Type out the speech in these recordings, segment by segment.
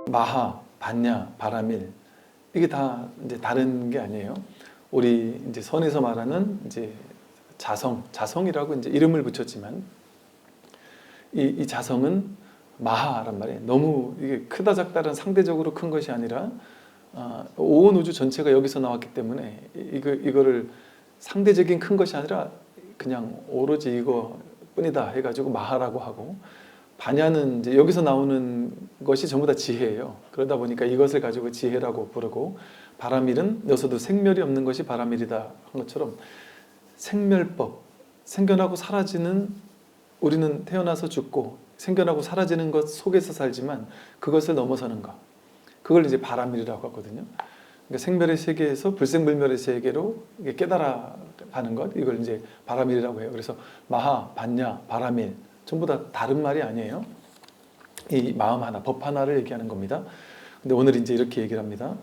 마하, 반야, 바라밀 이게 다 이제 다른 게 아니에요. 우리 이제 선에서 말하는 이제 자성이라고 이제 이름을 붙였지만 이 자성은 마하란 말이에요. 너무 이게 크다 작다는 상대적으로 큰 것이 아니라 온 우주 전체가 여기서 나왔기 때문에 이거를 상대적인 큰 것이 아니라 그냥 오로지 이거뿐이다 해가지고 마하라고 하고, 반야는 이제 여기서 나오는 것이 전부 다 지혜예요. 그러다 보니까 이것을 가지고 지혜라고 부르고, 바라밀은 여기서도 생멸이 없는 것이 바라밀이다 한 것처럼 생멸법, 생겨나고 사라지는, 우리는 태어나서 죽고 생겨나고 사라지는 것 속에서 살지만 그것을 넘어서는 것, 그걸 이제 바라밀이라고 하거든요. 그러니까 생멸의 세계에서 불생불멸의 세계로 깨달아 가는 것, 이걸 이제 바라밀이라고 해요. 그래서 마하, 반야, 바라밀 전부 다 다른 말이 아니에요. 이 마음 하나, 법 하나를 얘기하는 겁니다. 근데 오늘 이제 이렇게 얘기를 합니다.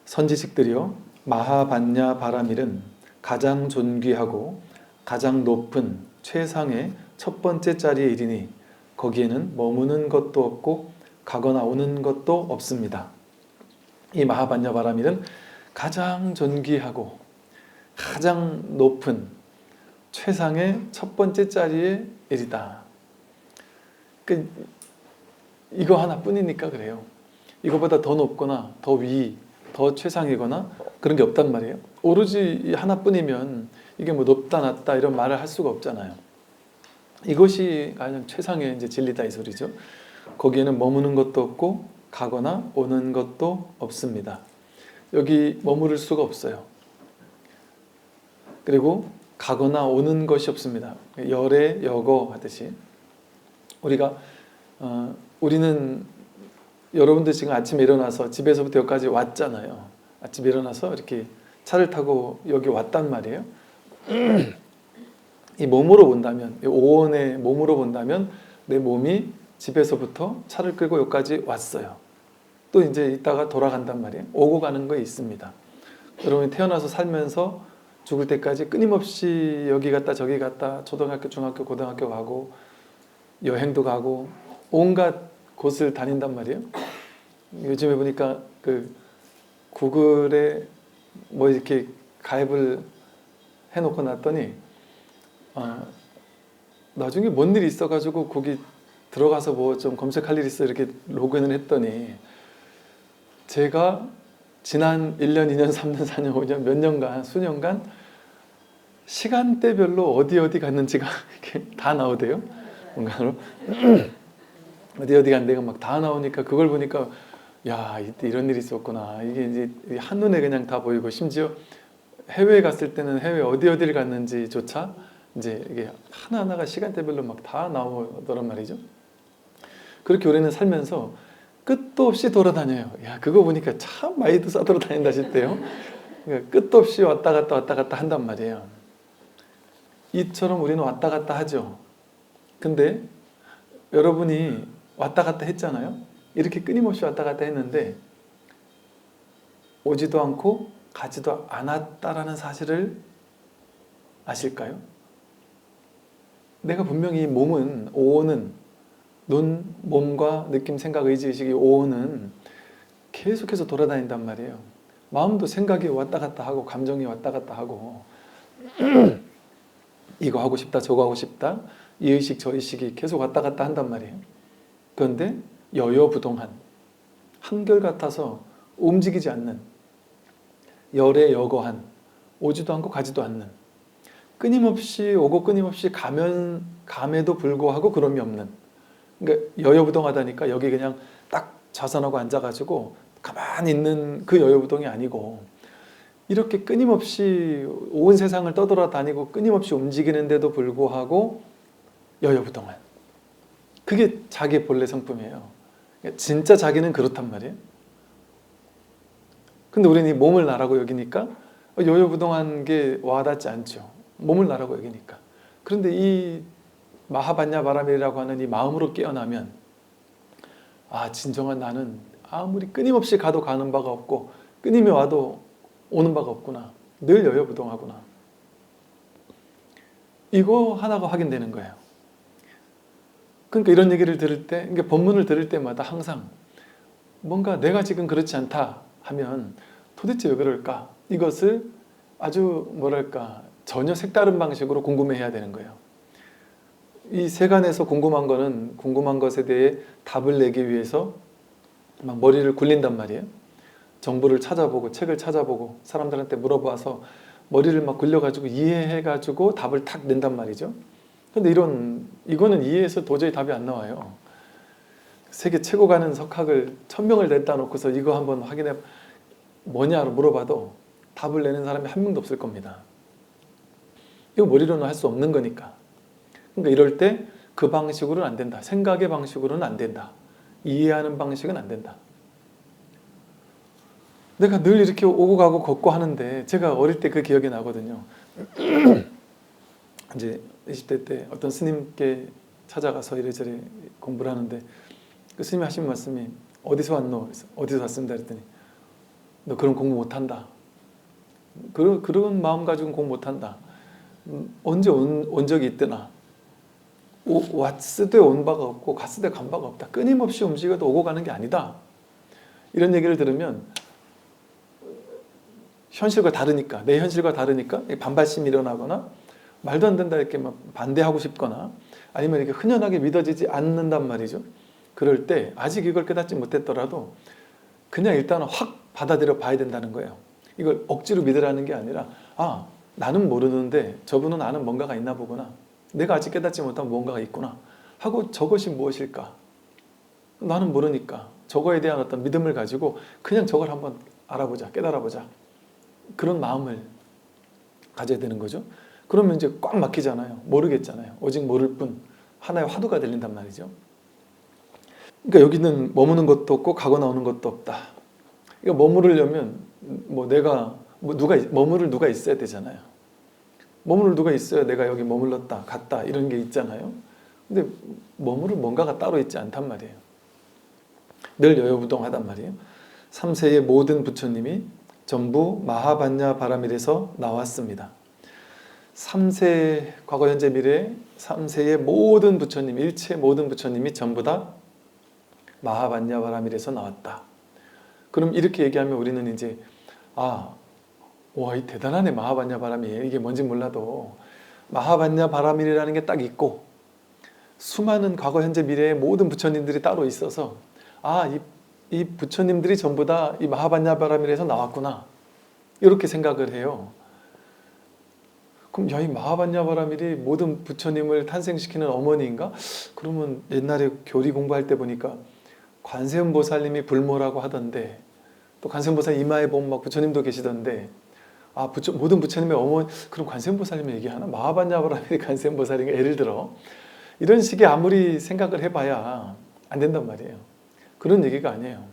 선지식들이요, 마하, 반야, 바라밀은 가장 존귀하고 가장 높은 최상의 첫 번째 자리에 이르니 거기에는 머무는 것도 없고 가거나 오는 것도 없습니다. 이 마하, 반야, 바라밀은 가장 존귀하고 가장 높은 최상의 첫 번째 자리에 이르다. 이거 하나뿐이니까 그래요. 이거보다 더 높거나 더 위, 더 최상이거나 그런 게 없단 말이에요. 오로지 이 하나뿐이면 이게 뭐 높다 낮다 이런 말을 할 수가 없잖아요. 이것이 가장 최상의 이제 진리다 이 소리죠. 거기에는 머무는 것도 없고 가거나 오는 것도 없습니다. 여기 머무를 수가 없어요. 그리고 가거나 오는 것이 없습니다. 열에 여거 하듯이 우리는 여러분들 지금 아침에 일어나서 집에서부터 여기까지 왔잖아요. 아침에 일어나서 이렇게 차를 타고 여기 왔단 말이에요. 이 몸으로 본다면, 이 오온의 몸으로 본다면 내 몸이 집에서부터 차를 끌고 여기까지 왔어요. 또 이제 이따가 돌아간단 말이에요. 오고 가는 거 있습니다. 여러분이 태어나서 살면서 죽을 때까지 끊임없이 여기 갔다 저기 갔다 초등학교, 중학교, 고등학교 가고 여행도 가고 온갖 곳을 다닌단 말이에요. 요즘에 보니까 그 구글에 뭐 이렇게 가입을 해놓고 놨더니 나중에 뭔 일이 있어가지고 거기 들어가서 뭐 좀 검색할 일이 있어 이렇게 로그인을 했더니 제가 지난 1년, 2년, 3년, 4년, 5년 몇 년간, 수년간 시간대별로 어디 갔는지가 이렇게 다 나오대요. 뭔가로 어디 갔는데가 막 다 나오니까 그걸 보니까 야, 이때 이런 일이 있었구나. 이게 이제 한눈에 그냥 다 보이고, 심지어 해외에 갔을 때는 해외 어디를 갔는지조차 이제 이게 하나하나가 시간대별로 막 다 나오더란 말이죠. 그렇게 우리는 살면서 끝도 없이 돌아다녀요. 야, 그거 보니까 참 많이도 싸돌아다닌다 싶대요. 그러니까 끝도 없이 왔다 갔다 한단 말이에요. 이처럼 우리는 왔다 갔다 하죠. 근데 여러분이 왔다 갔다 했잖아요. 이렇게 끊임없이 왔다 갔다 했는데 오지도 않고 가지도 않았다라는 사실을 아실까요? 내가 분명히 몸은, 오온은, 눈, 몸과 느낌, 생각, 의지, 의식이 오온은 계속해서 돌아다닌단 말이에요. 마음도 생각이 왔다 갔다 하고 감정이 왔다 갔다 하고 이거 하고 싶다 저거 하고 싶다 이 의식 저 의식이 계속 왔다 갔다 한단 말이에요. 그런데 여여부동한, 한결같아서 움직이지 않는, 열에 여거한, 오지도 않고 가지도 않는, 끊임없이 오고 끊임없이 감에도 불구하고 그럼이 없는, 그러니까 여여부동하다니까 여기 그냥 딱 자선하고 앉아가지고 가만히 있는 그 여여부동이 아니고 이렇게 끊임없이 온 세상을 떠돌아다니고 끊임없이 움직이는데도 불구하고 여여부동한, 그게 자기의 본래 성품이에요. 진짜 자기는 그렇단 말이에요. 근데 우리는 이 몸을 나라고 여기니까 여여부동한 게 와닿지 않죠. 몸을 나라고 여기니까. 그런데 이 마하반야 바라밀이라고 하는 이 마음으로 깨어나면 진정한 나는 아무리 끊임없이 가도 가는 바가 없고 끊임이 와도 오는 바가 없구나. 늘 여여부동하구나. 이거 하나가 확인되는 거예요. 그러니까 이런 얘기를 들을 때, 그러니까 본문을 들을 때마다 항상 뭔가 내가 지금 그렇지 않다 하면 도대체 왜 그럴까? 이것을 아주 뭐랄까 전혀 색다른 방식으로 궁금해해야 되는 거예요. 이 세간에서 궁금한 거는 궁금한 것에 대해 답을 내기 위해서 막 머리를 굴린단 말이에요. 정보를 찾아보고 책을 찾아보고 사람들한테 물어봐서 머리를 막 굴려가지고 이해해가지고 답을 탁 낸단 말이죠. 근데 이거는 이해해서 도저히 답이 안 나와요. 세계 최고 가는 석학을 1000명을 냈다 놓고서 이거 한번 확인해 뭐냐로 물어봐도 답을 내는 사람이 한 명도 없을 겁니다. 이거 머리로는 할 수 없는 거니까. 그러니까 이럴 때 그 방식으로는 안 된다. 생각의 방식으로는 안 된다. 이해하는 방식은 안 된다. 내가 늘 이렇게 오고 가고 걷고 하는데 제가 어릴 때 그 기억이 나거든요. 이제 20대 때 어떤 스님께 찾아가서 이래저래 공부를 하는데 그 스님이 하신 말씀이 어디서 왔노? 그래서 어디서 왔습니다. 그랬더니 너 그런 공부 못한다. 그런 마음 가지고는 공부 못한다. 언제 온 적이 있더나. 왔으되 온 바가 없고 갔으되 간 바가 없다. 끊임없이 움직여도 오고 가는 게 아니다. 이런 얘기를 들으면 현실과 다르니까, 내 현실과 다르니까 반발심이 일어나거나 말도 안 된다 이렇게 막 반대하고 싶거나 아니면 이렇게 흔연하게 믿어지지 않는단 말이죠. 그럴 때 아직 이걸 깨닫지 못했더라도 그냥 일단은 확 받아들여 봐야 된다는 거예요. 이걸 억지로 믿으라는 게 아니라 아, 나는 모르는데 저분은 아는 뭔가가 있나 보구나. 내가 아직 깨닫지 못한 무언가가 있구나 하고 저것이 무엇일까? 나는 모르니까 저거에 대한 어떤 믿음을 가지고 그냥 저걸 한번 알아보자, 깨달아보자. 그런 마음을 가져야 되는 거죠. 그러면 이제 꽉 막히잖아요. 모르겠잖아요. 오직 모를 뿐 하나의 화두가 들린단 말이죠. 그러니까 여기는 머무는 것도 없고 가고 나오는 것도 없다. 그러니까 머무르려면 머무를 누가 있어야 되잖아요. 머무를 누가 있어야 내가 여기 머물렀다 갔다 이런 게 있잖아요. 근데 머무를 뭔가가 따로 있지 않단 말이에요. 늘 여여부동하단 말이에요. 3세의 모든 부처님이 전부 마하반야 바라밀에서 나왔습니다. 3세 과거 현재 미래 3세의 모든 부처님, 일체 모든 부처님이 전부 다 마하반야 바라밀에서 나왔다. 그럼 이렇게 얘기하면 우리는 이제 와, 이 대단하네 마하반야 바라밀. 이게 뭔지 몰라도 마하반야 바라밀이라는 게 딱 있고 수많은 과거 현재 미래의 모든 부처님들이 따로 있어서 이 부처님들이 전부 다 이 마하반야 바라밀에서 나왔구나 이렇게 생각을 해요. 그럼 이 마하반야 바라밀이 모든 부처님을 탄생시키는 어머니인가? 그러면 옛날에 교리 공부할 때 보니까 관세음보살님이 불모라고 하던데 또 관세음보살 이마에 보면 막 부처님도 계시던데 모든 부처님의 어머니 그럼 관세음보살님이 얘기하나? 마하반야 바라밀이 관세음보살인가? 예를 들어 이런 식의 아무리 생각을 해봐야 안 된단 말이에요. 그런 얘기가 아니에요.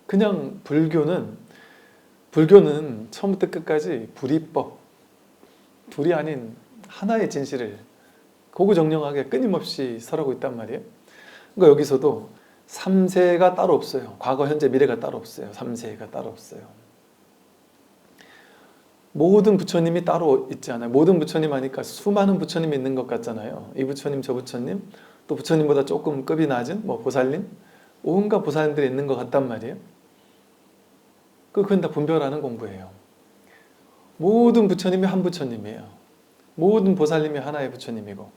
그냥 불교는 처음부터 끝까지 불이법, 둘이 아닌 하나의 진실을 고구정령하게 끊임없이 설하고 있단 말이에요. 그러니까 여기서도 3세가 따로 없어요. 과거, 현재, 미래가 따로 없어요. 3세가 따로 없어요. 모든 부처님이 따로 있지 않아요. 모든 부처님 하니까 수많은 부처님이 있는 것 같잖아요. 이 부처님, 저 부처님, 또 부처님보다 조금 급이 낮은 보살님, 온갖 보살님들이 있는 것 같단 말이에요. 그건 다 분별하는 공부예요. 모든 부처님이 한 부처님이에요. 모든 보살님이 하나의 부처님이고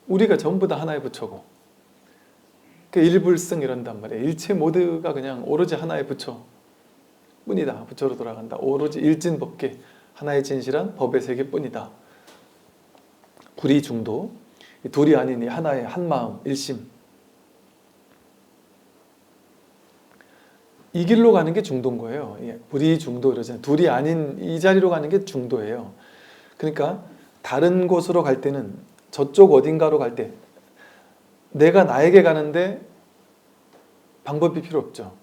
우리가 전부 다 하나의 부처고 그 일불승 이런단 말이에요. 일체 모두가 그냥 오로지 하나의 부처 뿐이다. 부처로 돌아간다. 오로지 일진법계 하나의 진실한 법의 세계뿐이다. 불이중도 둘이 아닌 이 하나의 한마음 일심 이 길로 가는 게 중도인 거예요. 불이중도 이러잖아요. 둘이 아닌 이 자리로 가는 게 중도예요. 그러니까 다른 곳으로 갈 때는 저쪽 어딘가로 갈 때 내가 나에게 가는데 방법이 필요 없죠.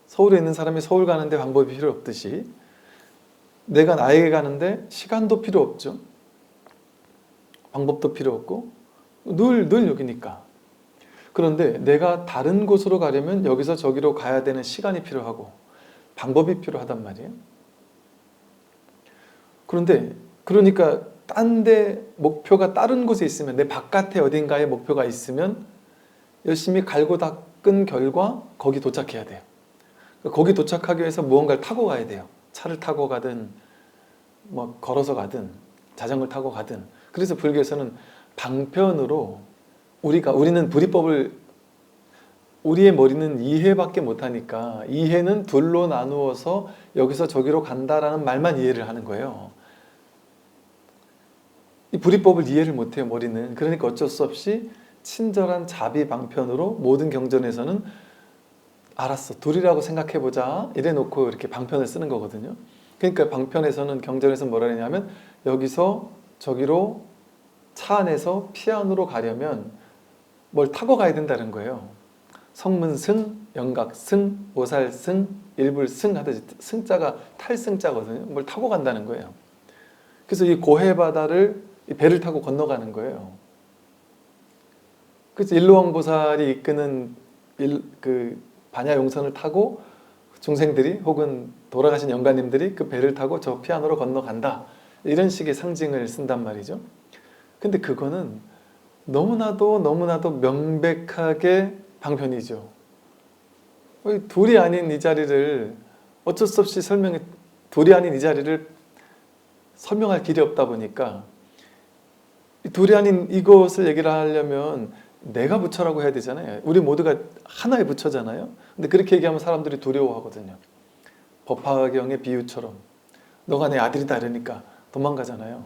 서울에 있는 사람이 서울 가는데 방법이 필요 없듯이 내가 나에게 가는데 시간도 필요 없죠. 방법도 필요 없고 늘 여기니까. 그런데 내가 다른 곳으로 가려면 여기서 저기로 가야 되는 시간이 필요하고 방법이 필요하단 말이에요. 그러니까 딴 데 목표가 다른 곳에 있으면, 내 바깥에 어딘가에 목표가 있으면 열심히 갈고 닦은 결과 거기 도착해야 돼요. 거기 도착하기 위해서 무언가를 타고 가야 돼요. 차를 타고 가든 뭐 걸어서 가든 자전거를 타고 가든. 그래서 불교에서는 방편으로 우리는 불이법을, 우리의 머리는 이해밖에 못하니까 이해는 둘로 나누어서 여기서 저기로 간다라는 말만 이해를 하는 거예요. 이 불이법을 이해를 못해요, 머리는. 그러니까 어쩔 수 없이 친절한 자비 방편으로 모든 경전에서는 알았어, 둘이라고 생각해보자 이래 놓고 이렇게 방편을 쓰는 거거든요. 그러니까 방편에서는, 경전에서 뭐라 그러냐면 여기서 저기로 차 안에서 피안으로 가려면 뭘 타고 가야 된다는 거예요. 성문승, 영각승, 오살승, 일불승 하듯이 승자가 탈승자거든요. 뭘 타고 간다는 거예요. 그래서 이 고해바다를 이 배를 타고 건너가는 거예요. 그래서 일로왕보살이 이끄는 그 반야용선을 타고 중생들이 혹은 돌아가신 영가님들이 그 배를 타고 저 피안으로 건너간다. 이런 식의 상징을 쓴단 말이죠. 근데 그거는 너무나도 명백하게 방편이죠. 둘이 아닌 이 자리를 어쩔 수 없이 둘이 아닌 이 자리를 설명할 길이 없다 보니까, 둘이 아닌 이것을 얘기를 하려면 내가 부처라고 해야 되잖아요. 우리 모두가 하나의 부처잖아요. 근데 그렇게 얘기하면 사람들이 두려워하거든요. 법화경의 비유처럼 너가 내 아들이다 이러니까 도망가잖아요.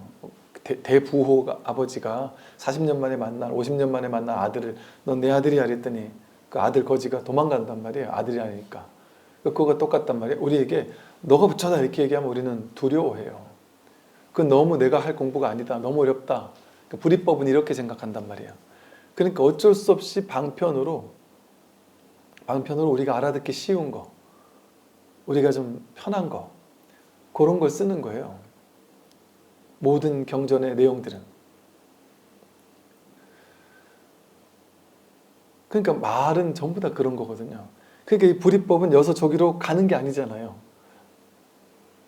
대부호 아버지가 40년 만에 만난, 50년 만에 만난 아들을 넌 내 아들이야 이랬더니 그 아들 거지가 도망간단 말이에요. 아들이 아니니까. 그거가 똑같단 말이에요. 우리에게 너가 부처다 이렇게 얘기하면 우리는 두려워해요. 그건 너무 내가 할 공부가 아니다, 너무 어렵다. 불이법은 이렇게 생각한단 말이에요. 그러니까 어쩔 수 없이 방편으로 우리가 알아듣기 쉬운 거, 우리가 좀 편한 거, 그런 걸 쓰는 거예요. 모든 경전의 내용들은. 그러니까 말은 전부 다 그런 거거든요. 그러니까 이 불이법은 여기서 저기로 가는 게 아니잖아요.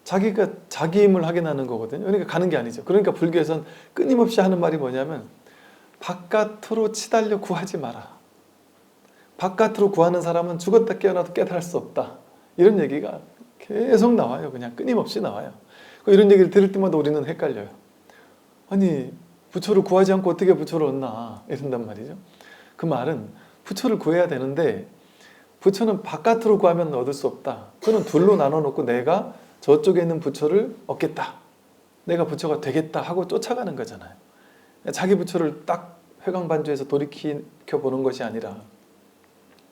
자기가 자기 힘을 확인하는 거거든요. 그러니까 가는 게 아니죠. 그러니까 불교에서는 끊임없이 하는 말이 뭐냐면 바깥으로 치달려 구하지 마라. 바깥으로 구하는 사람은 죽었다 깨어나도 깨달을 수 없다. 이런 얘기가 계속 나와요. 그냥 끊임없이 나와요. 이런 얘기를 들을 때마다 우리는 헷갈려요. 아니, 부처를 구하지 않고 어떻게 부처를 얻나 이런단 말이죠. 그 말은 부처를 구해야 되는데 부처는 바깥으로 구하면 얻을 수 없다. 그는 둘로 나눠놓고 내가 저쪽에 있는 부처를 얻겠다, 내가 부처가 되겠다 하고 쫓아가는 거잖아요. 자기 부처를 딱 회광반주에서 돌이켜 보는 것이 아니라,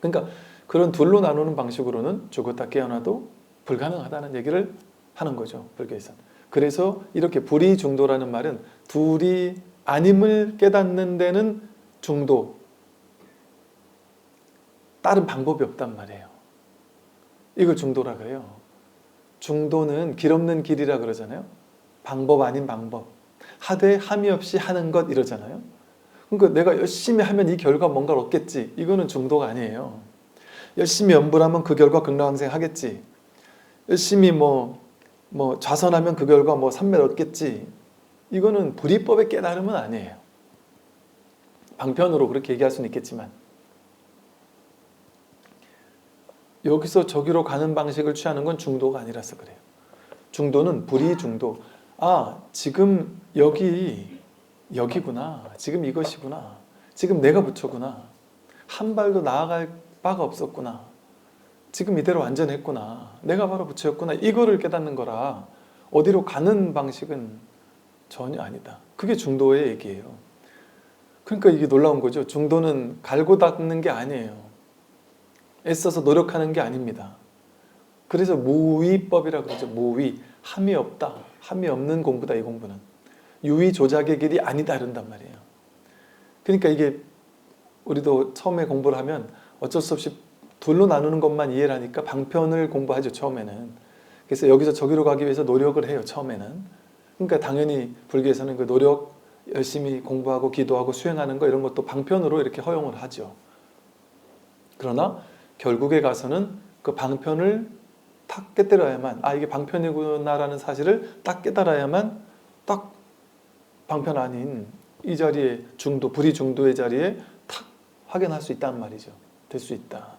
그러니까 그런 둘로 나누는 방식으로는 죽었다 깨어나도 불가능하다는 얘기를 하는 거죠, 불교에서는. 그래서 이렇게 불이중도라는 말은 둘이 아님을 깨닫는 데는 중도, 다른 방법이 없단 말이에요. 이걸 중도라 그래요. 중도는 길 없는 길이라 그러잖아요. 방법 아닌 방법. 하되 함이 없이 하는 것 이러잖아요. 그러니까 내가 열심히 하면 이 결과 뭔가를 얻겠지. 이거는 중도가 아니에요. 열심히 염불하면 그 결과 극락왕생 하겠지. 열심히 좌선하면 그 결과 삼멸 얻겠지. 이거는 불이법의 깨달음은 아니에요. 방편으로 그렇게 얘기할 수는 있겠지만, 여기서 저기로 가는 방식을 취하는 건 중도가 아니라서 그래요. 중도는 불이중도. 아, 지금 여기구나. 지금 이것이구나. 지금 내가 부처구나. 한 발도 나아갈 바가 없었구나. 지금 이대로 완전했구나. 내가 바로 부처였구나. 이거를 깨닫는 거라 어디로 가는 방식은 전혀 아니다. 그게 중도의 얘기예요. 그러니까 이게 놀라운 거죠. 중도는 갈고 닦는 게 아니에요. 애써서 노력하는 게 아닙니다. 그래서 무위법이라고 그러죠. 무위. 함이 없다. 함이 없는 공부다, 이 공부는. 유의 조작의 길이 아니다 이런단 말이에요. 그러니까 이게 우리도 처음에 공부를 하면 어쩔 수 없이 둘로 나누는 것만 이해를 하니까 방편을 공부하죠, 처음에는. 그래서 여기서 저기로 가기 위해서 노력을 해요, 처음에는. 그러니까 당연히 불교에서는 그 노력, 열심히 공부하고 기도하고 수행하는 거 이런 것도 방편으로 이렇게 허용을 하죠. 그러나 결국에 가서는 그 방편을 딱 깨달아야만, 아, 이게 방편이구나라는 사실을 딱 깨달아야만 딱 방편 아닌 이 자리에 중도, 불이 중도의 자리에 탁 확연할 수 있다는 말이죠. 될 수 있다.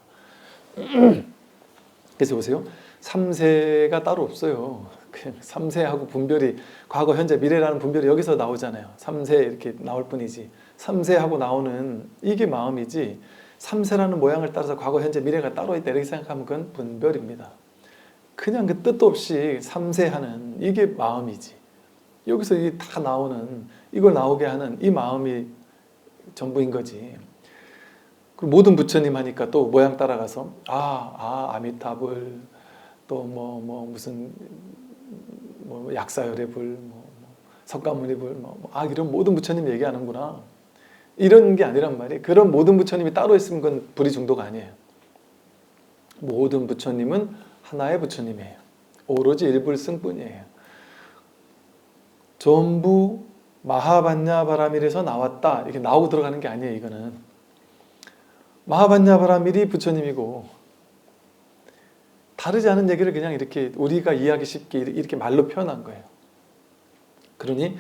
그래서 보세요. 3세가 따로 없어요. 그냥 3세하고 분별이 과거, 현재, 미래라는 분별이 여기서 나오잖아요. 3세 이렇게 나올 뿐이지. 3세하고 나오는 이게 마음이지 3세라는 모양을 따라서 과거, 현재, 미래가 따로 있다 이렇게 생각하면 그건 분별입니다. 그냥 그 뜻도 없이 3세 하는 이게 마음이지. 여기서 이 다 나오는 이걸 나오게 하는 이 마음이 전부인 거지. 그리고 모든 부처님 하니까 또 모양 따라가서 아미타불 또 무슨 약사열의 불, 석가모니 불, 이런 모든 부처님 얘기하는구나. 이런 게 아니란 말이에요. 그런 모든 부처님이 따로 있으면 그건 불이 중도가 아니에요. 모든 부처님은 하나의 부처님이에요. 오로지 일불승뿐이에요. 전부 마하반야바라밀에서 나왔다 이렇게 나오고 들어가는 게 아니에요. 이거는 마하반야바라밀이 부처님이고 다르지 않은 얘기를 그냥 이렇게 우리가 이해하기 쉽게 이렇게 말로 표현한 거예요. 그러니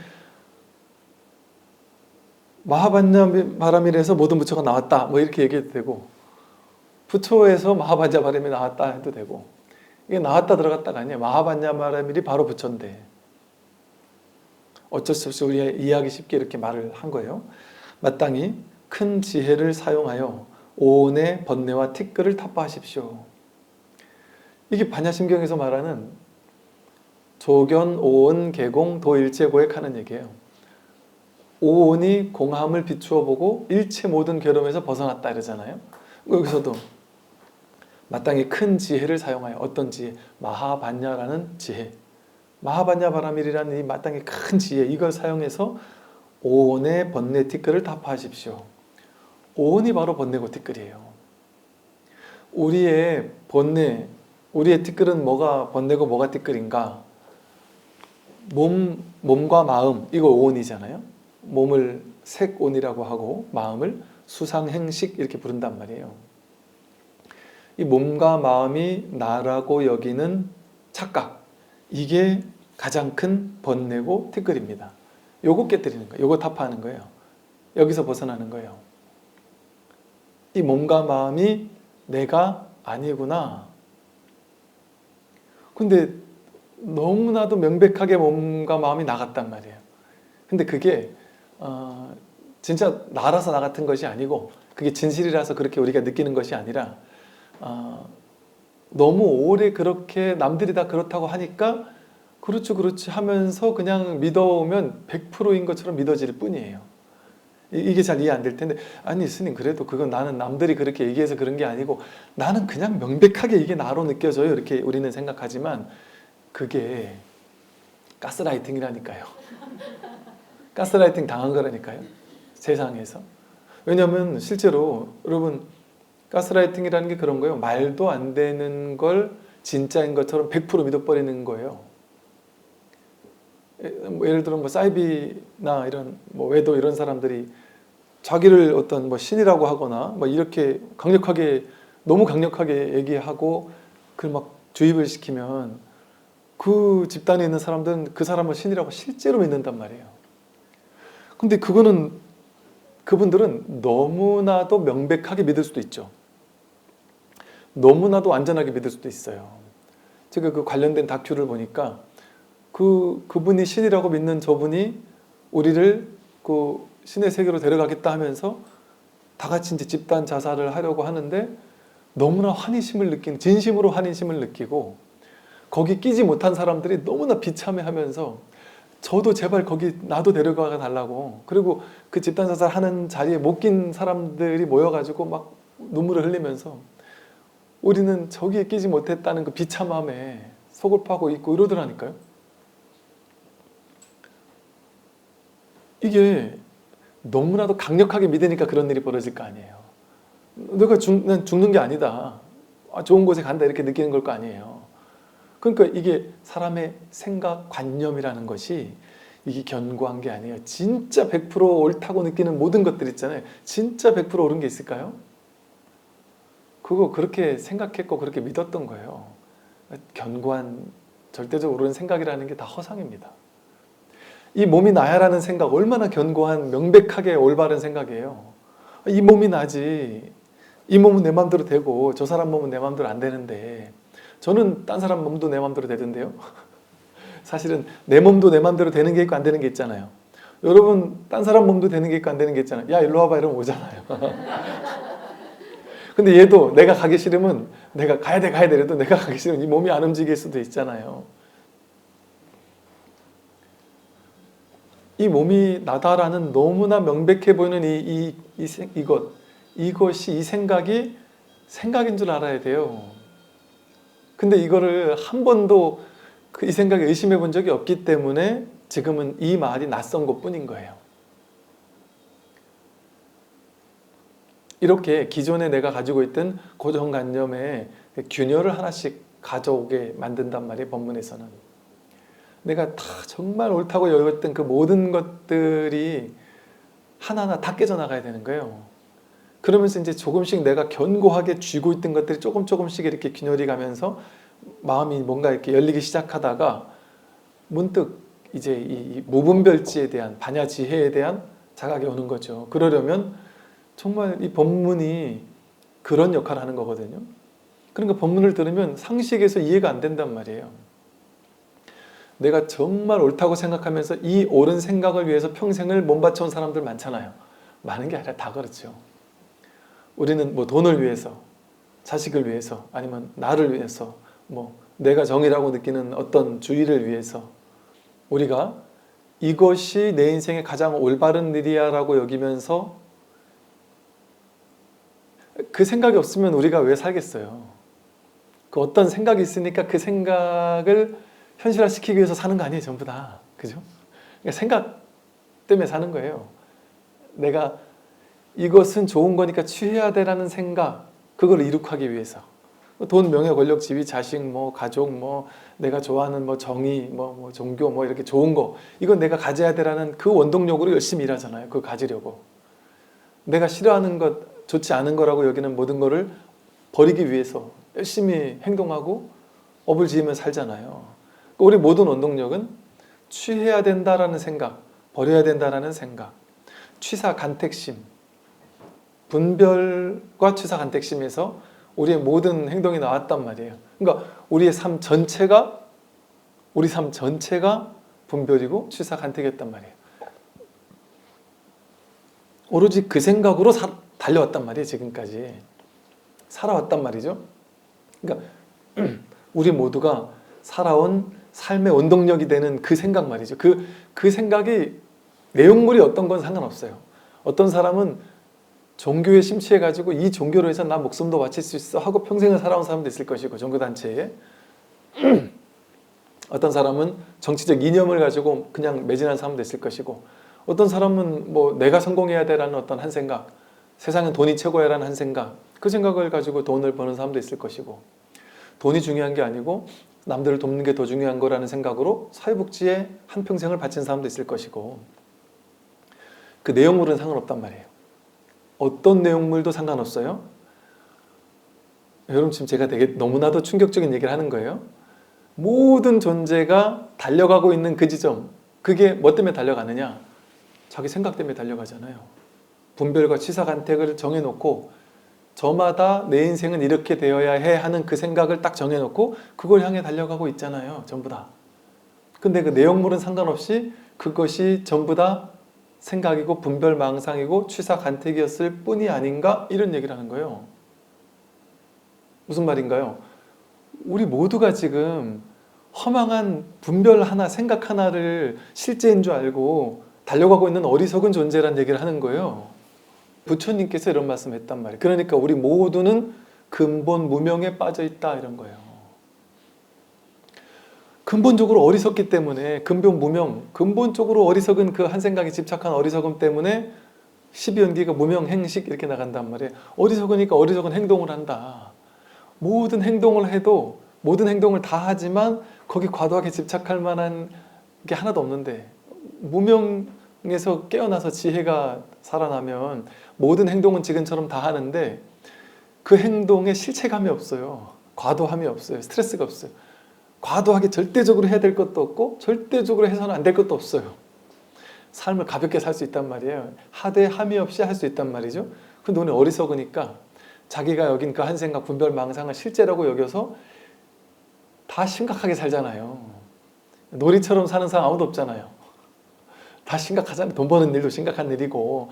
마하반야바라밀에서 모든 부처가 나왔다 이렇게 얘기해도 되고 부처에서 마하반야바라밀이 나왔다 해도 되고 이게 나왔다 들어갔다가 아니에요. 마하반야바라밀이 바로 부처인데 어쩔 수 없이 우리가 이해하기 쉽게 이렇게 말을 한 거예요. 마땅히 큰 지혜를 사용하여 오온의 번뇌와 티끌을 타파하십시오. 이게 반야심경에서 말하는 조견, 오온, 개공, 도일체, 고액하는 얘기예요. 오온이 공함을 비추어 보고 일체 모든 괴로움에서 벗어났다 이러잖아요. 여기서도 마땅히 큰 지혜를 사용하여 어떤 지혜? 마하반야라는 지혜. 마하반야바라밀이라는 이 마땅히 큰 지혜 이걸 사용해서 오온의 번뇌 티끌을 타파하십시오. 오온이 바로 번뇌고 티끌이에요. 우리의 번뇌, 우리의 티끌은 뭐가 번뇌고 뭐가 티끌인가? 몸과 마음, 이거 오온이잖아요. 몸을 색온이라고 하고 마음을 수상행식 이렇게 부른단 말이에요. 이 몸과 마음이 나라고 여기는 착각, 이게 가장 큰 번뇌고 티끌입니다. 요거 깨뜨리는 거예요. 요거 타파하는 거예요. 여기서 벗어나는 거예요. 이 몸과 마음이 내가 아니구나. 근데 너무나도 명백하게 몸과 마음이 나갔단 말이에요. 근데 그게 진짜 나라서 나 같은 것이 아니고 그게 진실이라서 그렇게 우리가 느끼는 것이 아니라 너무 오래 그렇게 남들이 다 그렇다고 하니까 그렇죠 그렇지 하면서 그냥 믿어오면 100%인 것처럼 믿어질 뿐이에요. 이게 잘 이해 안 될 텐데 아니 스님 그래도 그건 나는 남들이 그렇게 얘기해서 그런 게 아니고 나는 그냥 명백하게 이게 나로 느껴져요 이렇게 우리는 생각하지만 그게 가스라이팅이라니까요. 가스라이팅 당한 거라니까요. 세상에서. 왜냐하면 실제로 여러분 가스라이팅이라는 게 그런 거예요. 말도 안 되는 걸 진짜인 것처럼 100% 믿어버리는 거예요. 예를 들어 사이비나 이런 외도 이런 사람들이 자기를 어떤 신이라고 하거나 이렇게 강력하게 너무 강력하게 얘기하고 그 막 주입을 시키면 그 집단에 있는 사람들은 그 사람을 신이라고 실제로 믿는단 말이에요. 근데 그분들은 너무나도 명백하게 믿을 수도 있죠. 너무나도 안전하게 믿을 수도 있어요. 제가 그 관련된 다큐를 보니까 그분이 신이라고 믿는 저분이 우리를 그 신의 세계로 데려가겠다 하면서 다 같이 이제 집단 자살을 하려고 하는데 너무나 환희심을 느끼는, 진심으로 환희심을 느끼고 거기 끼지 못한 사람들이 너무나 비참해하면서 저도 제발 거기 나도 데려가 달라고, 그리고 그 집단 자살 하는 자리에 못 낀 사람들이 모여가지고 막 눈물을 흘리면서 우리는 저기에 끼지 못했다는 그 비참함에 속을 파고 있고 이러더라니까요. 이게 너무나도 강력하게 믿으니까 그런 일이 벌어질 거 아니에요. 내가 죽는 게 아니다, 좋은 곳에 간다 이렇게 느끼는 걸 거 아니에요. 그러니까 이게 사람의 생각, 관념이라는 것이 이게 견고한 게 아니에요. 진짜 100% 옳다고 느끼는 모든 것들 있잖아요. 진짜 100% 옳은 게 있을까요? 그거 그렇게 생각했고 그렇게 믿었던 거예요. 견고한 절대적으로 옳은 생각이라는 게 다 허상입니다. 이 몸이 나야라는 생각 얼마나 견고한 명백하게 올바른 생각이에요. 이 몸이 나지. 이 몸은 내 마음대로 되고 저 사람 몸은 내 마음대로 안 되는데 저는 딴 사람 몸도 내 마음대로 되던데요. 사실은 내 몸도 내 마음대로 되는 게 있고 안 되는 게 있잖아요. 여러분 딴 사람 몸도 되는 게 있고 안 되는 게 있잖아요. 야 일로 와봐 이러면 오잖아요. 근데 얘도 내가 가기 싫으면 내가 가야 돼 이래도 내가 가기 싫으면 이 몸이 안 움직일 수도 있잖아요. 이 몸이 나다라는 너무나 명백해 보이는 이것이 이 생각이 생각인 줄 알아야 돼요. 근데 이거를 한 번도 이 생각에 의심해 본 적이 없기 때문에 지금은 이 말이 낯선 것 뿐인 거예요. 이렇게 기존에 내가 가지고 있던 고정관념에 균열을 하나씩 가져오게 만든단 말이에요. 법문에서는. 내가 다 정말 옳다고 여겼던 그 모든 것들이 하나하나 다 깨져나가야 되는 거예요. 그러면서 이제 조금씩 내가 견고하게 쥐고 있던 것들이 조금씩 이렇게 균열이 가면서 마음이 뭔가 이렇게 열리기 시작하다가 문득 이제 이 무분별지에 대한 반야지혜에 대한 자각이 오는 거죠. 그러려면 정말 이 법문이 그런 역할을 하는 거거든요. 그러니까 법문을 들으면 상식에서 이해가 안 된단 말이에요. 내가 정말 옳다고 생각하면서 이 옳은 생각을 위해서 평생을 몸바쳐온 사람들 많잖아요. 많은 게 아니라 다 그렇죠. 우리는 뭐 돈을 위해서, 자식을 위해서, 아니면 나를 위해서, 뭐 내가 정의라고 느끼는 어떤 주의를 위해서 우리가 이것이 내 인생의 가장 올바른 일이야 라고 여기면서 그 생각이 없으면 우리가 왜 살겠어요? 그 어떤 생각이 있으니까 그 생각을 현실화시키기 위해서 사는 거 아니에요, 전부 다. 그죠? 그러니까 생각 때문에 사는 거예요. 내가 이것은 좋은 거니까 취해야 돼라는 생각, 그걸 이룩하기 위해서. 돈, 명예, 권력, 지위, 자식, 뭐 가족, 뭐 내가 좋아하는 뭐 정의, 뭐 종교, 뭐 이렇게 좋은 거, 이건 내가 가져야 돼라는 그 원동력으로 열심히 일하잖아요. 그걸 가지려고. 내가 싫어하는 것, 좋지 않은 거라고 여기는 모든 거를 버리기 위해서 열심히 행동하고 업을 지으며 살잖아요. 우리 모든 원동력은 취해야 된다라는 생각, 버려야 된다라는 생각, 취사 간택심, 분별과 취사 간택심에서 우리의 모든 행동이 나왔단 말이에요. 그러니까 우리의 삶 전체가 분별이고 취사 간택이었단 말이에요. 오로지 그 생각으로 달려왔단 말이에요. 지금까지 살아왔단 말이죠. 그러니까 우리 모두가 살아온 삶의 원동력이 되는 그 생각 말이죠. 그 생각이 내용물이 어떤 건 상관없어요. 어떤 사람은 종교에 심취해가지고 이 종교로 해서 나 목숨도 바칠 수 있어 하고 평생을 살아온 사람도 있을 것이고, 종교단체에. 어떤 사람은 정치적 이념을 가지고 그냥 매진한 사람도 있을 것이고, 어떤 사람은 뭐 내가 성공해야 되라는 어떤 한 생각, 세상은 돈이 최고야라는 한 생각, 그 생각을 가지고 돈을 버는 사람도 있을 것이고, 돈이 중요한 게 아니고 남들을 돕는 게 더 중요한 거라는 생각으로 사회복지에 한평생을 바친 사람도 있을 것이고, 그 내용물은 상관없단 말이에요. 어떤 내용물도 상관없어요. 여러분 지금 제가 되게 너무나도 충격적인 얘기를 하는 거예요. 모든 존재가 달려가고 있는 그 지점, 그게 뭐 때문에 달려가느냐? 자기 생각 때문에 달려가잖아요. 분별과 취사간택을 정해놓고 저마다 내 인생은 이렇게 되어야 해 하는 그 생각을 딱 정해놓고 그걸 향해 달려가고 있잖아요. 전부 다. 근데 그 내용물은 상관없이 그것이 전부 다 생각이고 분별망상이고 취사간택이었을 뿐이 아닌가? 이런 얘기를 하는 거예요. 무슨 말인가요? 우리 모두가 지금 허망한 분별 하나, 생각 하나를 실제인 줄 알고 달려가고 있는 어리석은 존재란 얘기를 하는 거예요. 부처님께서 이런 말씀을 했단 말이에요. 그러니까 우리 모두는 근본 무명에 빠져 있다 이런 거예요. 근본적으로 어리석기 때문에 근본 무명, 근본적으로 어리석은 그 한 생각에 집착한 어리석음 때문에 12연기가 무명행식 이렇게 나간단 말이에요. 어리석으니까 어리석은 행동을 한다. 모든 행동을 해도 모든 행동을 다 하지만 거기 과도하게 집착할 만한 게 하나도 없는데, 무명에서 깨어나서 지혜가 살아나면 모든 행동은 지금처럼 다 하는데 그 행동에 실체감이 없어요. 과도함이 없어요. 스트레스가 없어요. 과도하게 절대적으로 해야 될 것도 없고 절대적으로 해서는 안 될 것도 없어요. 삶을 가볍게 살 수 있단 말이에요. 하되 함이 없이 할 수 있단 말이죠. 근데 오늘 어리석으니까 자기가 여긴 그 한 생각, 분별, 망상을 실제라고 여겨서 다 심각하게 살잖아요. 놀이처럼 사는 사람 아무도 없잖아요. 다 심각하잖아요. 돈 버는 일도 심각한 일이고,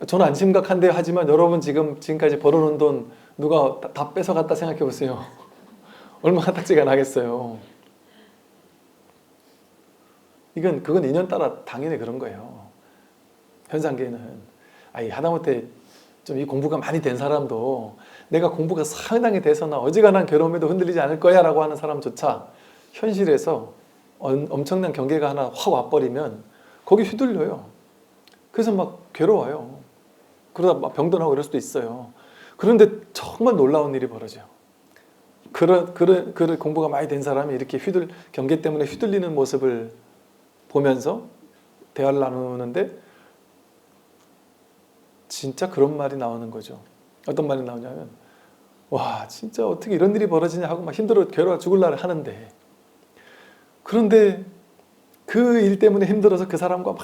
저는 안 심각한데 하지만 여러분 지금까지 벌어놓은 돈 누가 다 뺏어갔다 생각해 보세요. 얼마나 딱지가 나겠어요. 그건 인연 따라 당연히 그런 거예요. 현상계는 하다못해 좀 이 공부가 많이 된 사람도 내가 공부가 상당히 돼서나 어지간한 괴로움에도 흔들리지 않을 거야 라고 하는 사람조차 현실에서 엄청난 경계가 하나 확 와버리면 거기 휘둘려요. 그래서 막 괴로워요. 그러다 막 병도 나고 이럴 수도 있어요. 그런데 정말 놀라운 일이 벌어져요. 공부가 많이 된 사람이 이렇게 경계 때문에 휘둘리는 모습을 보면서 대화를 나누는데 진짜 그런 말이 나오는 거죠. 어떤 말이 나오냐면, 와 진짜 어떻게 이런 일이 벌어지냐 하고 막 힘들어 괴로워 죽을라 하는데, 그런데 그 일 때문에 힘들어서 그 사람과 막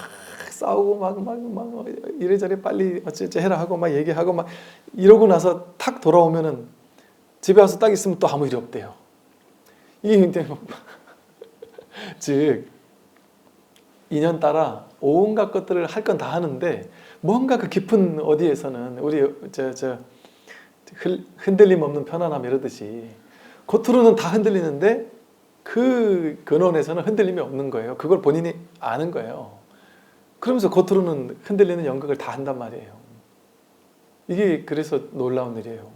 싸우고 막 이래저래 빨리 어쩌지 해라 하고 막 얘기하고 막 이러고 나서 탁 돌아오면은 집에 와서 딱 있으면 또 아무 일이 없대요. 이게 즉 인연 따라 온갖 것들을 할 건 다 하는데 뭔가 그 깊은 어디에서는 우리 흔들림 없는 편안함 이러듯이 겉으로는 다 흔들리는데 그 근원에서는 흔들림이 없는 거예요. 그걸 본인이 아는 거예요. 그러면서 겉으로는 흔들리는 연극을 다 한단 말이에요. 이게 그래서 놀라운 일이에요.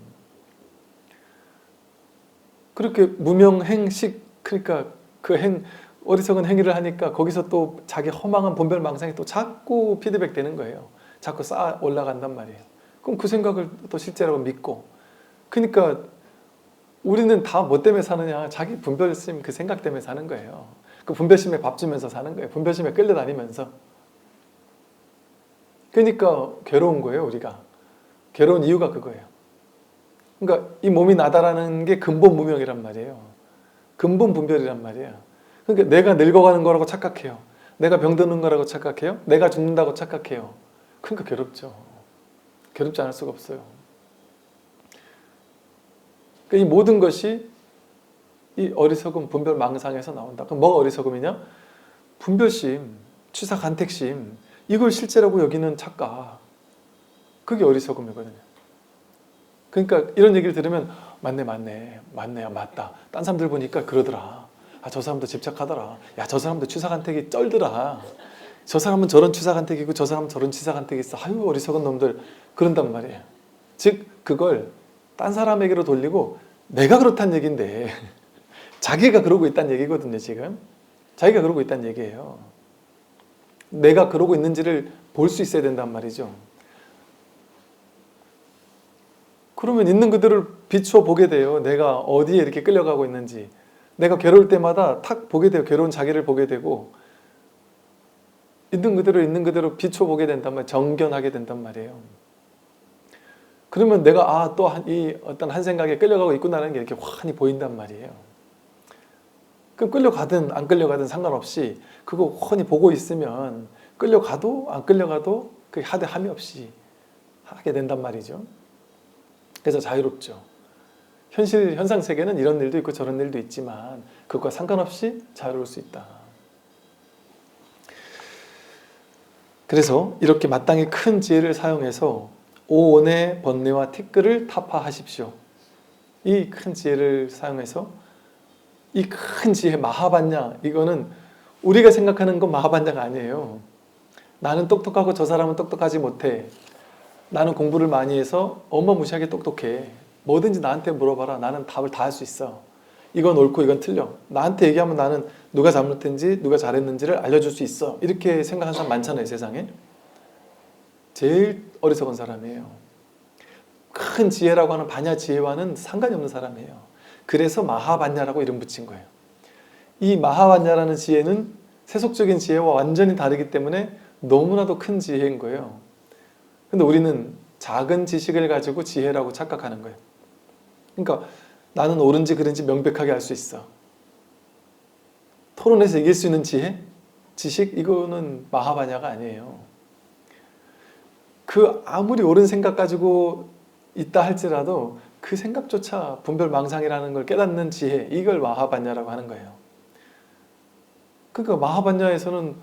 그렇게 무명행식, 그러니까 어리석은 행위를 하니까 거기서 또 자기 허망한 본별망상이 또 자꾸 피드백 되는 거예요. 자꾸 쌓아 올라간단 말이에요. 그럼 그 생각을 또 실제라고 믿고, 그러니까 우리는 다 뭐 때문에 사느냐? 자기 분별심 그 생각 때문에 사는 거예요. 그 분별심에 밥 주면서 사는 거예요. 분별심에 끌려다니면서. 그러니까 괴로운 거예요, 우리가. 괴로운 이유가 그거예요. 그러니까 이 몸이 나다라는 게 근본 무명이란 말이에요. 근본 분별이란 말이에요. 그러니까 내가 늙어가는 거라고 착각해요. 내가 병드는 거라고 착각해요. 내가 죽는다고 착각해요. 그러니까 괴롭죠. 괴롭지 않을 수가 없어요. 그러니까 이 모든 것이 이 어리석음, 분별, 망상에서 나온다. 그럼 뭐가 어리석음이냐? 분별심, 취사간택심, 이걸 실제라고 여기는 착각. 그게 어리석음이거든요. 그러니까 이런 얘기를 들으면 맞네, 맞다. 딴 사람들 보니까 그러더라. 저 사람도 집착하더라. 저 사람도 취사간택이 쩔더라. 저 사람은 저런 취사간택이고 저 사람은 저런 취사간택이 있어. 아유 어리석은 놈들. 그런단 말이에요. 즉 그걸 딴 사람에게로 돌리고 내가 그렇단 얘기인데 자기가 그러고 있다는 얘기거든요. 지금 자기가 그러고 있다는 얘기예요. 내가 그러고 있는지를 볼 수 있어야 된단 말이죠. 그러면 있는 그대로 비추어 보게 돼요. 내가 어디에 이렇게 끌려가고 있는지. 내가 괴로울 때마다 탁 보게 돼요. 괴로운 자기를 보게 되고 있는 그대로 비추어 보게 된단 말이에요. 정견하게 된단 말이에요. 그러면 내가 또 이 어떤 한 생각에 끌려가고 있구나라는 게 이렇게 환히 보인단 말이에요. 그럼 끌려가든 안 끌려가든 상관없이 그거 훤히 보고 있으면 끌려가도 안 끌려가도 그게 하되 함이 없이 하게 된단 말이죠. 그래서 자유롭죠. 현상 세계는 이런 일도 있고 저런 일도 있지만 그것과 상관없이 자유로울 수 있다. 그래서 이렇게 마땅히 큰 지혜를 사용해서 오온의 번뇌와 티끌을 타파하십시오. 이 큰 지혜를 사용해서 이 큰 지혜 마하반야, 이거는 우리가 생각하는 건 마하반야가 아니에요. 나는 똑똑하고 저 사람은 똑똑하지 못해. 나는 공부를 많이 해서 어마무시하게 똑똑해. 뭐든지 나한테 물어봐라. 나는 답을 다 할 수 있어. 이건 옳고 이건 틀려. 나한테 얘기하면 나는 누가 잘못했는지 누가 잘했는지를 알려줄 수 있어. 이렇게 생각하는 사람 많잖아요, 세상에. 제일 어리석은 사람이에요. 큰 지혜라고 하는 반야 지혜와는 상관이 없는 사람이에요. 그래서 마하반야라고 이름 붙인 거예요. 이 마하반야라는 지혜는 세속적인 지혜와 완전히 다르기 때문에 너무나도 큰 지혜인 거예요. 근데 우리는 작은 지식을 가지고 지혜라고 착각하는 거예요. 그러니까 나는 옳은지 그른지 명백하게 알 수 있어. 토론에서 이길 수 있는 지혜? 지식 이거는 마하바냐가 아니에요. 그 아무리 옳은 생각 가지고 있다 할지라도 그 생각조차 분별망상이라는 걸 깨닫는 지혜, 이걸 마하바냐라고 하는 거예요. 그러니까 마하바냐에서는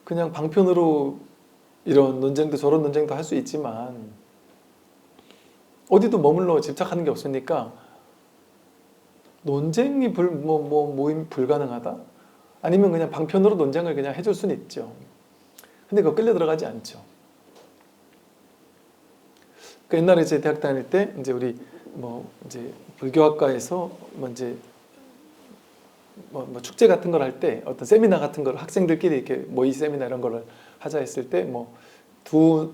그냥 방편으로 이런 논쟁도 저런 논쟁도 할 수 있지만 어디도 머물러 집착하는 게 없으니까 논쟁이 모임 불가능하다? 아니면 그냥 방편으로 논쟁을 그냥 해줄 수는 있죠. 근데 그거 끌려 들어가지 않죠. 그 옛날에 이제 대학 다닐 때 이제 우리 이제 불교학과에서 축제 같은 걸 할 때 어떤 세미나 같은 걸 학생들끼리 이렇게 모의 세미나 이런 거를 하자 했을 때 두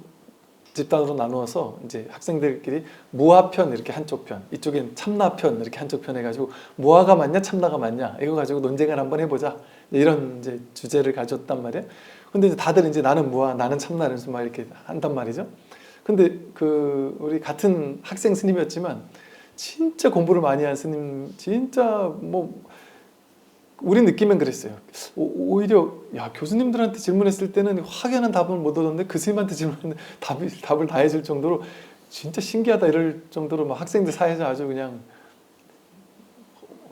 집단으로 나누어서 이제 학생들끼리 무아편 이렇게 한쪽 편, 이쪽엔 참나편 이렇게 한쪽 편 해가지고 무아가 맞냐 참나가 맞냐 이거 가지고 논쟁을 한번 해보자 이런 이제 주제를 가졌단 말이에요. 근데 이제 다들 이제 나는 무아, 나는 참나 이러면서 막 이렇게 한단 말이죠. 근데 우리 같은 학생 스님이었지만 진짜 공부를 많이 한 스님, 진짜 우리 느끼면 그랬어요. 오히려 교수님들한테 질문했을 때는 확연한 답을 못 얻었는데 그 스님한테 질문했는데 답을 다 해줄 정도로 진짜 신기하다 이럴 정도로 막 학생들 사이에서 아주 그냥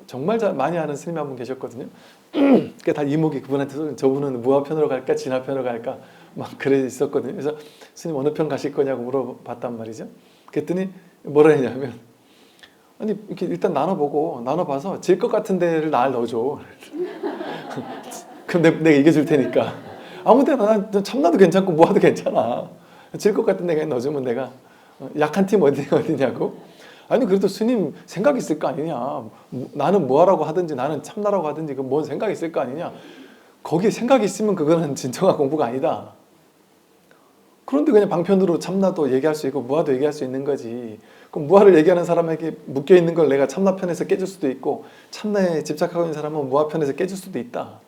정말 많이 아는 스님이 한 분 계셨거든요. 그게 다 이목이 그분한테 저분은 무아편으로 갈까 진화편으로 갈까 막 그래 있었거든요. 그래서 스님 어느 편 가실 거냐고 물어봤단 말이죠. 그랬더니 뭐라 했냐면 아니 이렇게 일단 나눠봐서 질 것 같은 데를 날 넣어줘. 그럼 내가 이겨줄 테니까. 아무 데나 난 참나도 괜찮고 무아도 괜찮아. 질 것 같은 데가 넣어주면 내가 약한 팀 어디냐고. 아니 그래도 스님 생각 있을 거 아니냐. 나는 무아라고 하든지 나는 참나라고 하든지 그 뭔 생각 있을 거 아니냐. 거기에 생각이 있으면 그거는 진정한 공부가 아니다. 그런데 그냥 방편으로 참나도 얘기할 수 있고 무아도 얘기할 수 있는 거지. 그럼 무아를 얘기하는 사람에게 묶여있는 걸 내가 참나편에서 깨줄 수도 있고 참나에 집착하고 있는 사람은 무아편에서 깨줄 수도 있다.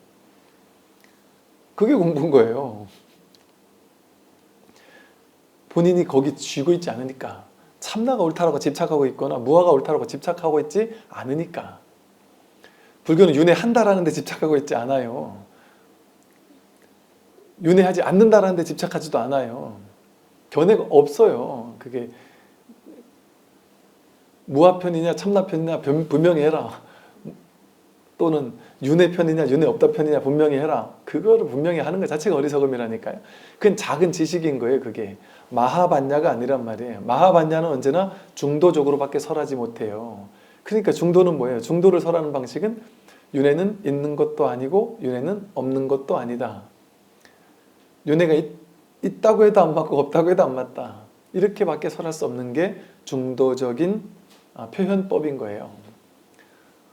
그게 공부인 거예요. 본인이 거기 쥐고 있지 않으니까. 참나가 옳다라고 집착하고 있거나 무아가 옳다라고 집착하고 있지 않으니까. 불교는 윤회한다라는 데 집착하고 있지 않아요. 윤회하지 않는다라는 데 집착하지도 않아요. 견해가 없어요. 그게 무아편이냐 참나편이냐 분명히 해라. 또는 윤회편이냐 윤회 없다 편이냐 분명히 해라. 그거를 분명히 하는 것 자체가 어리석음이라니까요. 그건 작은 지식인 거예요. 그게 마하반야가 아니란 말이에요. 마하반야는 언제나 중도적으로밖에 설하지 못해요. 그러니까 중도는 뭐예요? 중도를 설하는 방식은 윤회는 있는 것도 아니고 윤회는 없는 것도 아니다. 윤회가 있다고 해도 안 맞고 없다고 해도 안 맞다. 이렇게밖에 설할 수 없는 게 중도적인 표현법인 거예요.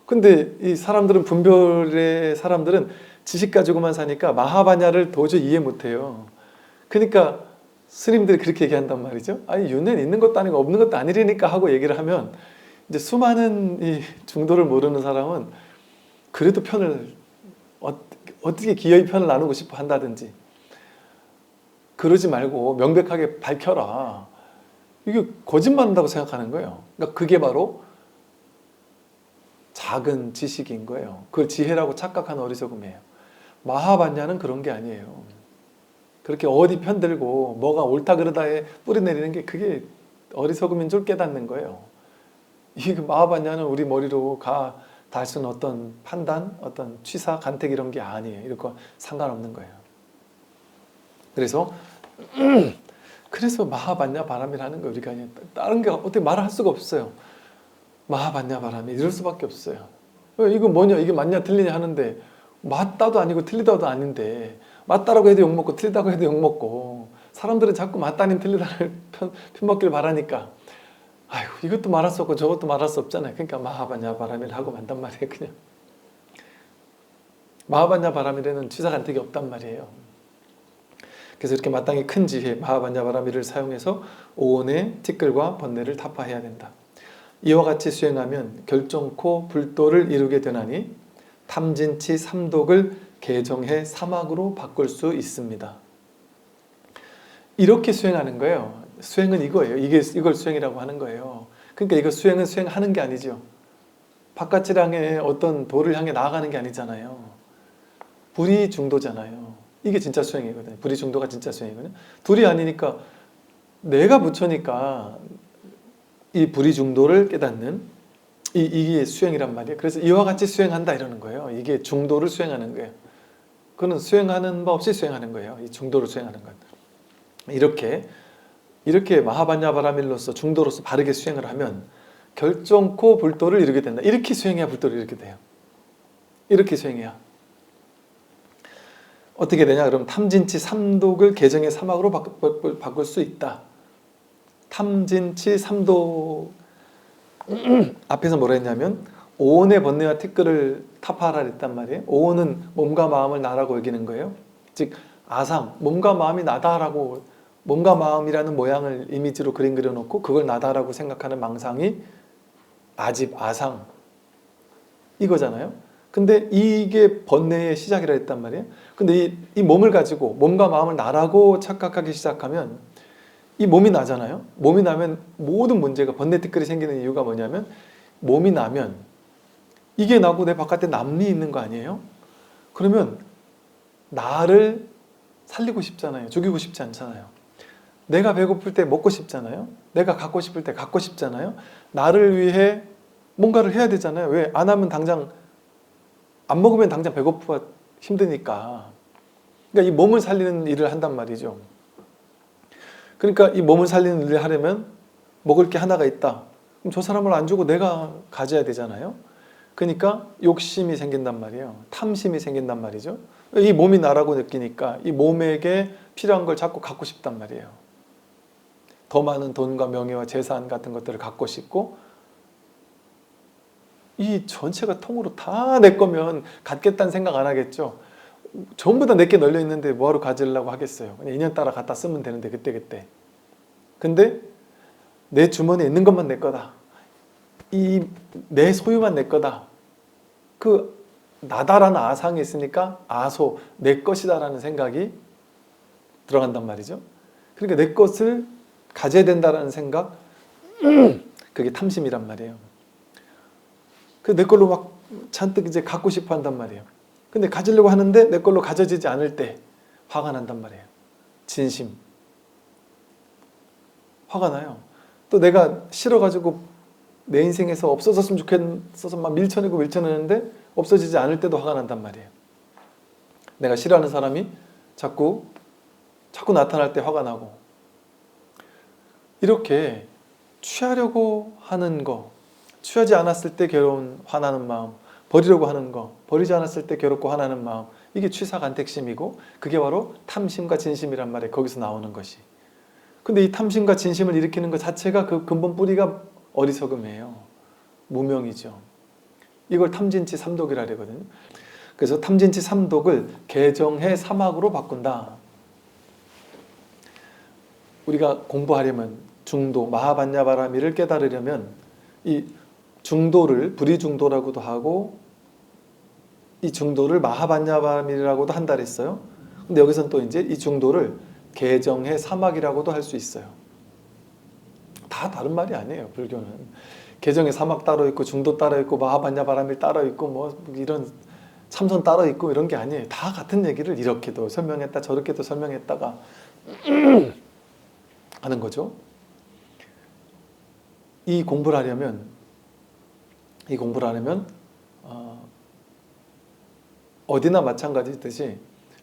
근데 이 사람들은 분별의 사람들은 지식 가지고만 사니까 마하바냐를 도저히 이해 못해요. 그러니까 스님들이 그렇게 얘기한단 말이죠. 아니 윤회는 있는 것도 아니고 없는 것도 아니라니까 하고 얘기를 하면 이제 수많은 이 중도를 모르는 사람은 그래도 편을 어떻게 기어이 편을 나누고 싶어 한다든지 그러지 말고 명백하게 밝혀라. 이게 거짓말한다고 생각하는 거예요. 그러니까 그게 바로 작은 지식인 거예요. 그걸 지혜라고 착각하는 어리석음이에요. 마하반야는 그런 게 아니에요. 그렇게 어디 편들고 뭐가 옳다 그르다에 뿌리내리는 게 그게 어리석음인 줄 깨닫는 거예요. 이 마하반야는 우리 머리로 다 할 수는 어떤 판단, 어떤 취사, 간택 이런 게 아니에요. 이런 거 상관없는 거예요. 그래서 마하반야 바람이라는 거 우리가 다른 게 어떻게 말을 할 수가 없어요. 마하반야 바람이 이럴 수밖에 없어요. 이거 뭐냐 이게 맞냐 틀리냐 하는데 맞다도 아니고 틀리다도 아닌데 맞다라고 해도 욕먹고 틀리다고 해도 욕먹고 사람들은 자꾸 맞다 아닌 틀리다를 편먹기를 바라니까 아유 이것도 말할 수 없고 저것도 말할 수 없잖아요. 그러니까 마하반야 바람이를 하고 만단 말이에요. 그냥 마하반야 바람이라는 취사간택이 없단 말이에요. 그래서 이렇게 마땅히 큰 지혜 마하반야 바라미를 사용해서 오온의 티끌과 번뇌를 타파해야 된다. 이와 같이 수행하면 결정코 불도를 이루게 되나니 탐진치 삼독을 개정해 사막으로 바꿀 수 있습니다. 이렇게 수행하는 거예요. 수행은 이거예요. 이걸 수행이라고 하는 거예요. 그러니까 이거 수행은 수행하는 게 아니죠. 바깥을 향해 어떤 도를 향해 나아가는 게 아니잖아요. 불이 중도잖아요. 이게 진짜 수행이거든요. 불이 중도가 진짜 수행이거든요. 둘이 아니니까 내가 부처니까 이 불이 중도를 깨닫는 이게 수행이란 말이에요. 그래서 이와 같이 수행한다 이러는 거예요. 이게 중도를 수행하는 거예요. 그는 수행하는 바 없이 수행하는 거예요. 이 중도를 수행하는 것. 이렇게 마하반야바라밀로서 중도로서 바르게 수행을 하면 결정코 불도를 이루게 된다. 이렇게 수행해야 불도를 이루게 돼요. 이렇게 수행해야. 어떻게 되냐? 그럼 탐진치 삼독을 개정의 사막으로 바꿀 수 있다. 탐진치 삼독 앞에서 뭐라 했냐면 오온의 번뇌와 티끌을 타파하라 했단 말이에요. 오온은 몸과 마음을 나라고 여기는 거예요. 즉 아상, 몸과 마음이 나다라고, 몸과 마음이라는 모양을 이미지로 그려놓고 그걸 나다라고 생각하는 망상이 아집, 아상 이거잖아요. 근데 이게 번뇌의 시작이라 했단 말이에요. 근데 이 몸을 가지고 몸과 마음을 나라고 착각하기 시작하면 이 몸이 나잖아요. 몸이 나면 모든 문제가, 번뇌 티끌이 생기는 이유가 뭐냐면 몸이 나면 이게 나고 내 바깥에 남이 있는 거 아니에요? 그러면 나를 살리고 싶잖아요. 죽이고 싶지 않잖아요. 내가 배고플 때 먹고 싶잖아요. 내가 갖고 싶을 때 갖고 싶잖아요. 나를 위해 뭔가를 해야 되잖아요. 왜? 안 하면 당장, 안 먹으면 당장 배고프고 힘드니까. 그러니까 이 몸을 살리는 일을 한단 말이죠. 그러니까 이 몸을 살리는 일을 하려면 먹을 게 하나가 있다. 그럼 저 사람을 안 주고 내가 가져야 되잖아요. 그러니까 욕심이 생긴단 말이에요. 탐심이 생긴단 말이죠. 이 몸이 나라고 느끼니까 이 몸에게 필요한 걸 자꾸 갖고 싶단 말이에요. 더 많은 돈과 명예와 재산 같은 것들을 갖고 싶고, 이 전체가 통으로 다 내 거면 갖겠다는 생각 안 하겠죠. 전부 다 내게 널려 있는데 뭐하러 가지려고 하겠어요. 그냥 인연 따라 갖다 쓰면 되는데 그때. 근데 내 주머니에 있는 것만 내 거다. 이 내 소유만 내 거다. 그 나다라는 아상이 있으니까 아소, 내 것이다라는 생각이 들어간단 말이죠. 그러니까 내 것을 가져야 된다라는 생각, 그게 탐심이란 말이에요. 그 내 걸로 막 잔뜩 이제 갖고 싶어 한단 말이에요. 근데 가지려고 하는데 내 걸로 가져지지 않을 때 화가 난단 말이에요. 진심. 화가 나요. 또 내가 싫어가지고 내 인생에서 없어졌으면 좋겠어서 막 밀쳐내는데 없어지지 않을 때도 화가 난단 말이에요. 내가 싫어하는 사람이 자꾸 나타날 때 화가 나고, 이렇게 취하려고 하는 거, 취하지 않았을 때 괴로운 화나는 마음, 버리려고 하는 거, 버리지 않았을 때 괴롭고 화나는 마음, 이게 취사간택심이고 그게 바로 탐심과 진심이란 말이에요. 거기서 나오는 것이. 근데 이 탐심과 진심을 일으키는 것 자체가 그 근본 뿌리가 어리석음이에요. 무명이죠. 이걸 탐진치 삼독이라 그러거든요. 그래서 탐진치 삼독을 개정해 사막으로 바꾼다. 우리가 공부하려면 중도, 마하반야바라밀을 깨달으려면 이 중도를 불이중도라고도 하고 이 중도를 마하반야바라밀이라고도 한다 그랬어요. 근데 여기서는 또 이제 이 중도를 개정해 사막이라고도 할 수 있어요. 다 다른 말이 아니에요. 불교는 개정해 사막 따로 있고 중도 따로 있고 마하반야바라밀 따로 있고 뭐 이런 참선 따로 있고 이런 게 아니에요. 다 같은 얘기를 이렇게도 설명했다 저렇게도 설명했다가 하는 거죠. 이 공부를 하려면 어디나 마찬가지듯이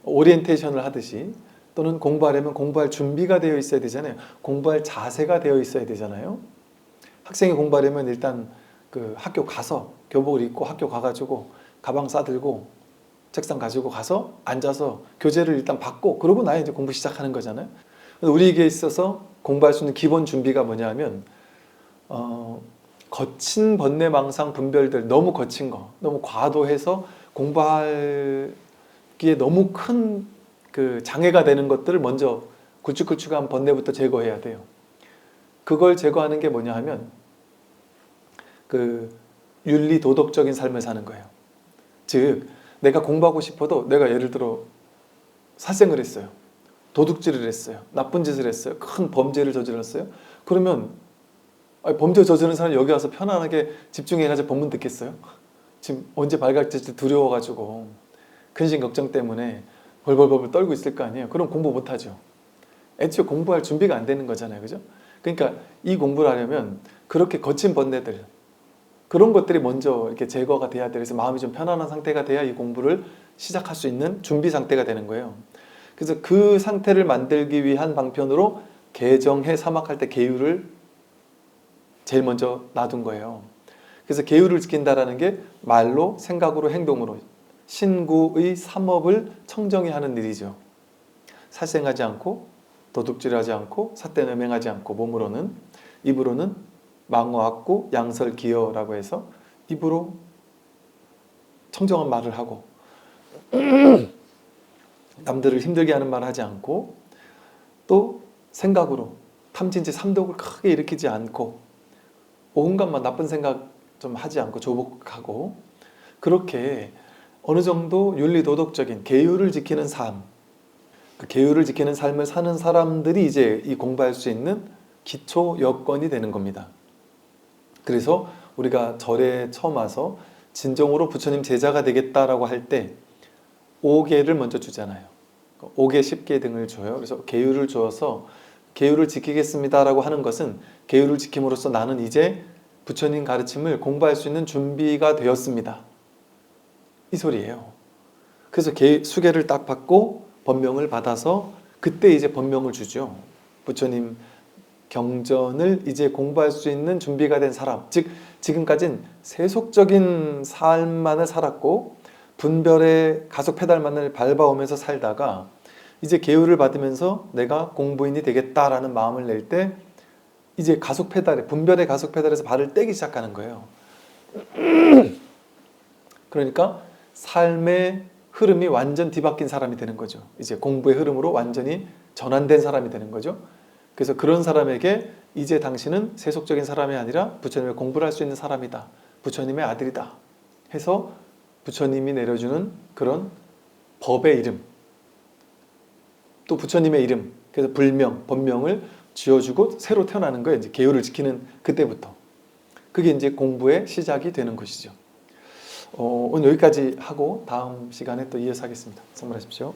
오리엔테이션을 하듯이 또는 공부하려면 공부할 준비가 되어 있어야 되잖아요. 공부할 자세가 되어 있어야 되잖아요. 학생이 공부하려면 일단 그 학교 가서 교복을 입고 학교 가가지고 가방 싸들고 책상 가지고 가서 앉아서 교재를 일단 받고 그러고 나야 이제 공부 시작하는 거잖아요. 우리에게 있어서 공부할 수 있는 기본 준비가 뭐냐면 거친 번뇌망상 분별들, 너무 거친 거, 너무 과도해서 공부하기에 너무 큰 그 장애가 되는 것들을 먼저 굵직굵직한 번뇌부터 제거해야 돼요. 그걸 제거하는 게 뭐냐 하면 그 윤리 도덕적인 삶을 사는 거예요. 즉 내가 공부하고 싶어도 내가 예를 들어 살생을 했어요. 도둑질을 했어요. 나쁜 짓을 했어요. 큰 범죄를 저질렀어요. 그러면 범죄 저지른 사람이 여기 와서 편안하게 집중해가지고 법문 듣겠어요? 지금 언제 발각될지 두려워가지고. 근심 걱정 때문에 벌벌벌 떨고 있을 거 아니에요. 그럼 공부 못하죠. 애초에 공부할 준비가 안 되는 거잖아요. 그죠? 그러니까 이 공부를 하려면 그렇게 거친 번뇌들, 그런 것들이 먼저 이렇게 제거가 돼야 돼. 그래서 마음이 좀 편안한 상태가 돼야 이 공부를 시작할 수 있는 준비 상태가 되는 거예요. 그래서 그 상태를 만들기 위한 방편으로 개정해 사막할 때 계율을 제일 먼저 놔둔 거예요. 그래서 계율을 지킨다라는 게 말로, 생각으로, 행동으로 신구의 삼업을 청정히 하는 일이죠. 살생하지 않고, 도둑질하지 않고, 삿된 음행하지 않고, 몸으로는, 입으로는 망어악구, 양설기여라고 해서 입으로 청정한 말을 하고 남들을 힘들게 하는 말을 하지 않고, 또 생각으로 탐진치 삼독을 크게 일으키지 않고, 온갖 나쁜 생각 좀 하지 않고 조복하고, 그렇게 어느 정도 윤리도덕적인 계율을 지키는 삶, 그 계율을 지키는 삶을 사는 사람들이 이제 이 공부할 수 있는 기초 여건이 되는 겁니다. 그래서 우리가 절에 처음 와서 진정으로 부처님 제자가 되겠다라고 할 때 5계를 먼저 주잖아요. 5계, 10계 등을 줘요. 그래서 계율을 주어서 계율을 지키겠습니다라고 하는 것은 계율을 지킴으로써 나는 이제 부처님 가르침을 공부할 수 있는 준비가 되었습니다. 이 소리예요. 그래서 수계를 딱 받고 법명을 받아서 그때 이제 법명을 주죠. 부처님 경전을 이제 공부할 수 있는 준비가 된 사람, 즉 지금까지는 세속적인 삶만을 살았고 분별의 가속 페달만을 밟아오면서 살다가 이제 계율을 받으면서 내가 공부인이 되겠다라는 마음을 낼 때 이제 가속 페달에, 분별의 가속 페달에서 발을 떼기 시작하는 거예요. 그러니까 삶의 흐름이 완전 뒤바뀐 사람이 되는 거죠. 이제 공부의 흐름으로 완전히 전환된 사람이 되는 거죠. 그래서 그런 사람에게 이제 당신은 세속적인 사람이 아니라 부처님의 공부를 할 수 있는 사람이다. 부처님의 아들이다. 해서 부처님이 내려주는 그런 법의 이름, 또 부처님의 이름, 그래서 불명, 법명을 지어주고 새로 태어나는 거예요. 이제 계율을 지키는 그때부터. 그게 이제 공부의 시작이 되는 것이죠. 오늘 여기까지 하고 다음 시간에 또 이어서 하겠습니다. 선물하십시오.